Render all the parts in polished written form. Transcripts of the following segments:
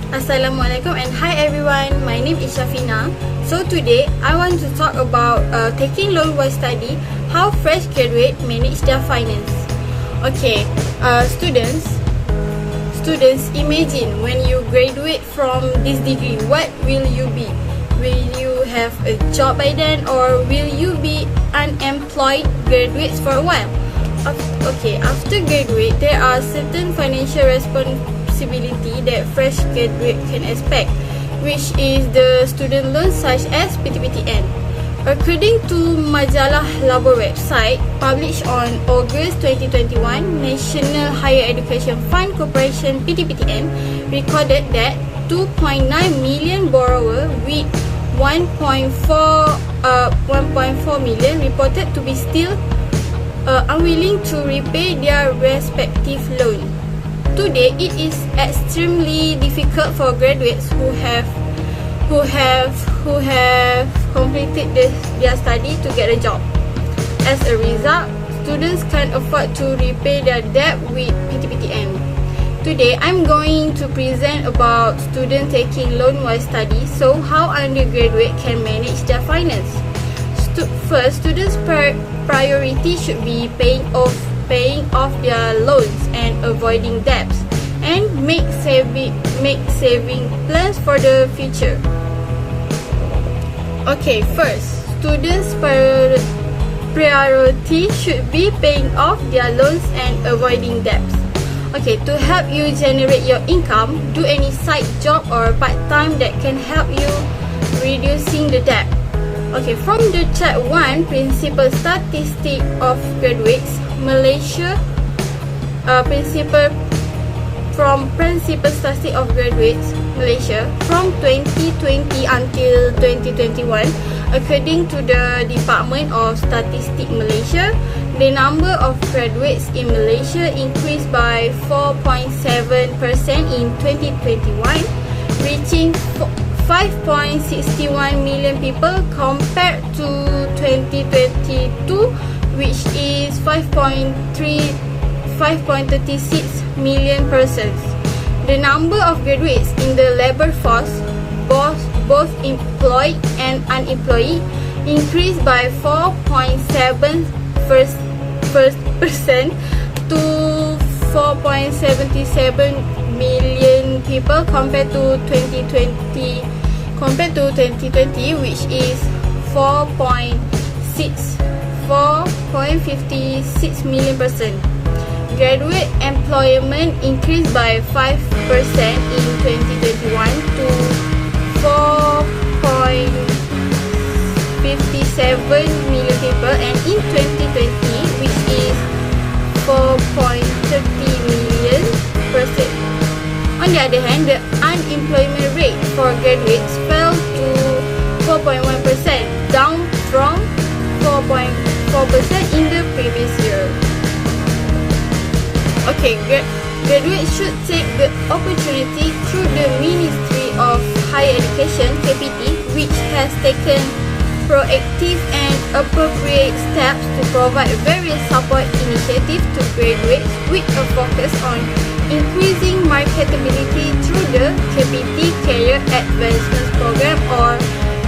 Assalamualaikum and hi everyone, my name is Shafina. So today I want to talk about taking loan while study, how fresh graduates manage their finance. Okay, students, imagine when you graduate from this degree, what will you be? Will you have a job by then, or will you be unemployed graduates for a while? Okay, after graduate, there are certain financial responsibility that fresh graduate can expect, which is the student loans such as PTPTN. According to Majalah Labor website, published on August 2021, National Higher Education Fund Corporation (PTPTN) recorded that 2.9 million borrowers with 1.4 million reported to be still unwilling to repay their respective loan. Today, it is extremely difficult for graduates who have completed their study to get a job. As a result, students can't afford to repay their debt with PTPTN. Today, I'm going to present about students taking loan while study, so how undergraduate can manage their finance. First, students' priority should be paying off their loans and avoiding debts, and make saving plans for the future. Okay, first, students' priority should be paying off their loans and avoiding debts. Okay, to help you generate your income, do any side job or part-time that can help you reducing the debt. Okay, from the chart 1, principal statistic of graduates, Malaysia, principal statistic of graduates, Malaysia, from 2020 until 2021, according to the Department of Statistics Malaysia, the number of graduates in Malaysia increased by 4.7% in 2021, reaching 5.61 million people compared to 2022, which is 5.36 million persons. The number of graduates in the labor force, both employed and unemployed, increased by 4.7% to 4.77 million people compared to 2020, which is 4.56 million person. Graduate employment increased by 5% in 2021 to 4.57 million people, and in 2020, which is 4.30 million person. On the other hand, the unemployment rate for graduates fell to 4.1%, down from 4.4% in the previous year. Okay, graduates should take the opportunity through the Ministry of Higher Education (KPT), which has taken proactive and appropriate steps to provide various support initiatives to graduates with a focus on increasing marketability through the KPT Career Advancement Program or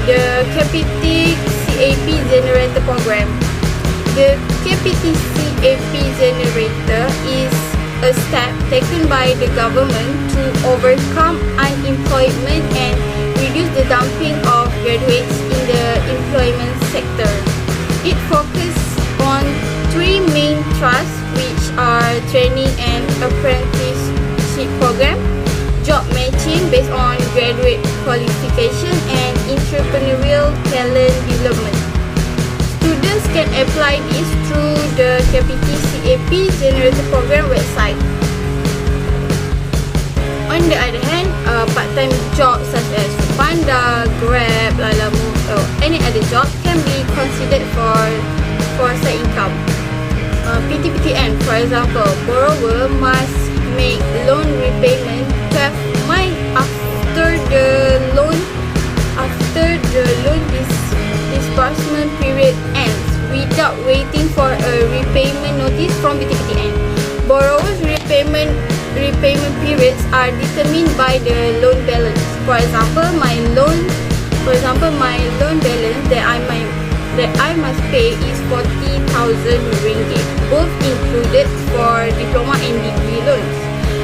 the KPT CAP Generator Program. The KPT CAP Generator is a step taken by the government to overcome unemployment and reduce the dumping of graduates in the employment sector. It focuses on three main thrusts, which are training and apprenticeship program, job matching based on graduate qualification, and entrepreneurial talent development. Students can apply this through the KPT CAP Generator Program website. On the other hand, part-time jobs such as Panda, Grab, Lalamove, or any other job can be considered for side income. PTPTN, for example, borrower must make loan repayment 12 months after the loan disbursement period ends, with without waiting for a repayment notice from BTPTN. Borrowers' repayment periods are determined by the loan balance. For example, my loan balance that I must pay is 40,000 ringgit, both included for diploma and degree loans.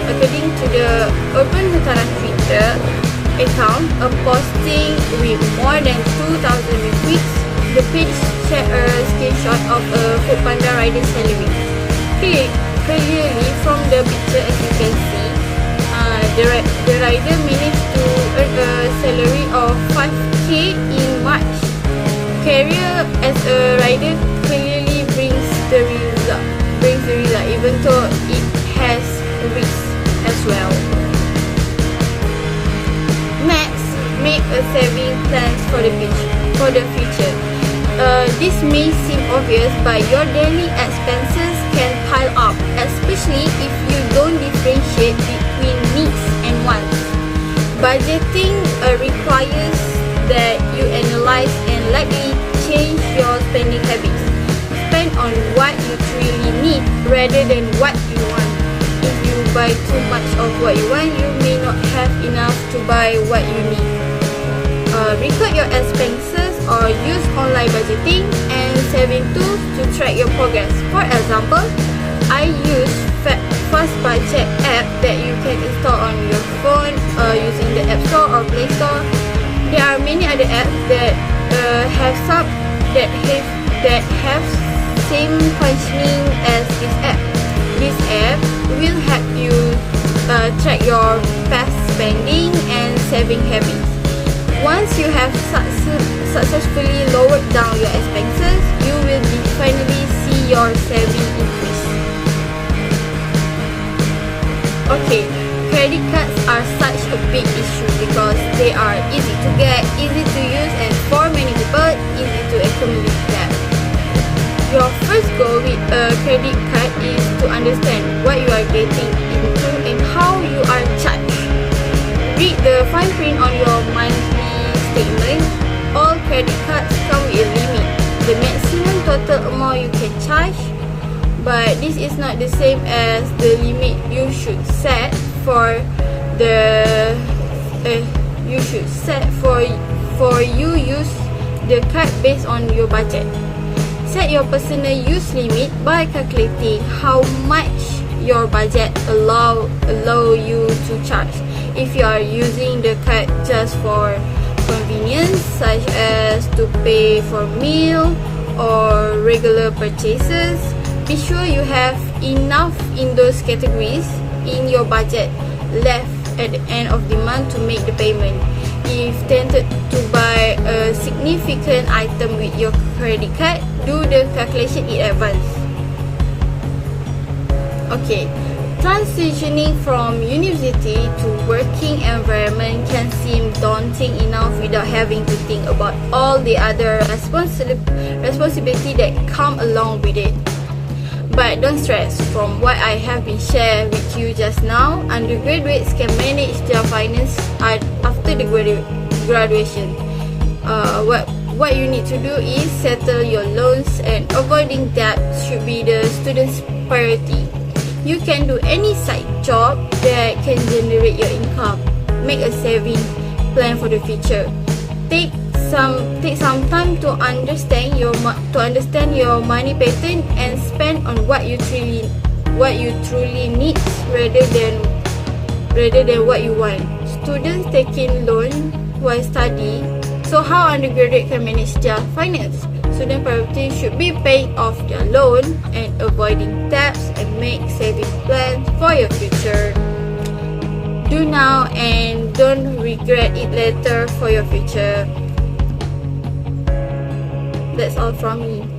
According to the Urban Utara Twitter account, a posting with more than 2,000 retweets, the page shared a screenshot of a Foodpanda rider's salary. Clearly, from the picture, as you can see, the rider managed to earn a salary of 5k in March. Career as a rider clearly brings the result, even though it has risk as well. Next, make a saving plans for the future. This may seem obvious, but your daily expenses can pile up, especially if you don't differentiate between needs and wants. Budgeting requires that you analyze and likely change your spending habits. Spend on what you truly need rather than what you want. If you buy too much of what you want, you may not have enough to buy what you need. Record your expenses or use online budgeting and saving tools to track your progress. For example, I use Fast Budget app that you can install on your phone using the App Store or Play Store. There are many other apps that have same functioning as this app. This app will help you track your past spending and saving habits. Once you have successfully lowered down your expenses, you will finally see your saving increase. Okay, credit cards are such a big issue because they are easy to get, easy to use, and for many people, easy to accumulate debt. Your first goal with a credit card is to understand what you are getting into and how you are charged. Read the fine print on your monthly statement. All credit cards come with a limit, the maximum total amount you can charge, but this is not the same as the limit you should set for you use the card based on your budget. Set your personal use limit by calculating how much your budget allow you to charge. If you are using the card just for convenience, such as to pay for meal or regular purchases, be sure you have enough in those categories in your budget left at the end of the month to make the payment. If tempted to buy a significant item with your credit card, do the calculation in advance. Okay, transitioning from university to working environment can seem daunting enough without having to think about all the other responsibility that come along with it. But don't stress, from what I have been shared with you just now, undergraduates can manage their finance after the graduation. What you need to do is settle your loans, and avoiding debt should be the student's priority. You can do any side job that can generate your income. Make a saving plan for the future. Take some time to understand your money pattern and spend on what you truly need rather than what you want. Students taking loan while studying, so how undergraduate can manage their finance? Student priority should be paying off their loan and avoiding debts, and make saving plans for your future. Do now and don't regret it later for your future. That's all from me.